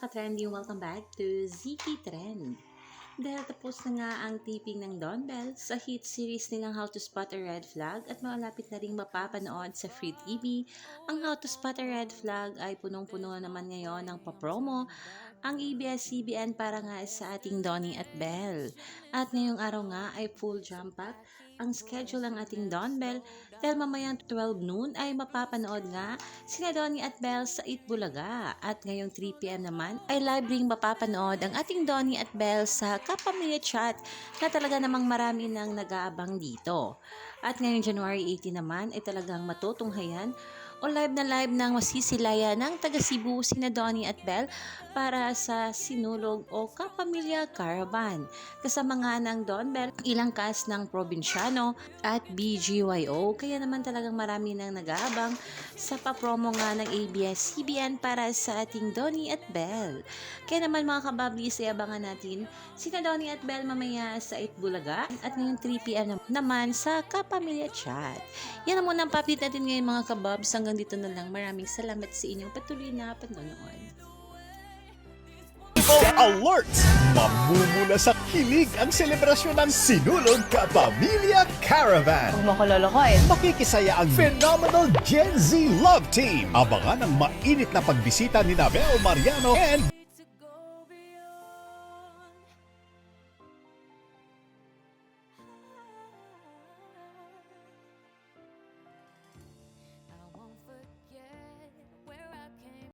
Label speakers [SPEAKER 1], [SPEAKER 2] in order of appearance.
[SPEAKER 1] ka-trending, welcome back to Ziki Trend. Dahil tapos na nga ang taping ng Don Bell sa hit series nilang How to Spot a Red Flag at malapit na ring mapapanood sa Free TV, ang How to Spot a Red Flag ay punong-puno naman ngayon ng papromo ang ABS-CBN para nga sa ating Donnie at Belle. At ngayong araw nga ay full jam-pack ang schedule ng ating Don Bell dahil mamayang 12 noon ay mapapanood nga sina Donnie at Belle sa Itbulaga. At ngayong 3 PM naman ay live ring mapapanood ang ating Donnie at Belle sa Kapamilya Chat na talaga namang marami nang nag-aabang dito. At ngayong January 18 naman ay talagang matutunghayan o live na live ng masisilayan ng taga Cebu sina Donnie at Belle para sa Sinulog o Kapamilya Caravan. Kasama nga ng Don Bell, ilang cast ng Probinsyano at BGYO, kaya naman talagang marami nang nag-aabang sa papromo nga ng ABS-CBN para sa ating Donnie at Belle. Kaya naman mga kabablis, abangan natin sina Donnie at Belle mamaya sa Itbulaga at ngayong 3 PM naman sa Kapamilya Chat. Yan ang munang update natin ngayon mga kababs. Hanggang dito na lang. Maraming salamat sa inyong patuloy na panonood.
[SPEAKER 2] Alert! Mamumula sa kilig ang selebrasyon ng Sinulog Kapamilya Caravan.
[SPEAKER 3] Huwag mo ko lolokohin.
[SPEAKER 2] Makikisaya ang phenomenal Gen Z Love Team. Abangan ang mainit na pagbisita ni Belle Mariano and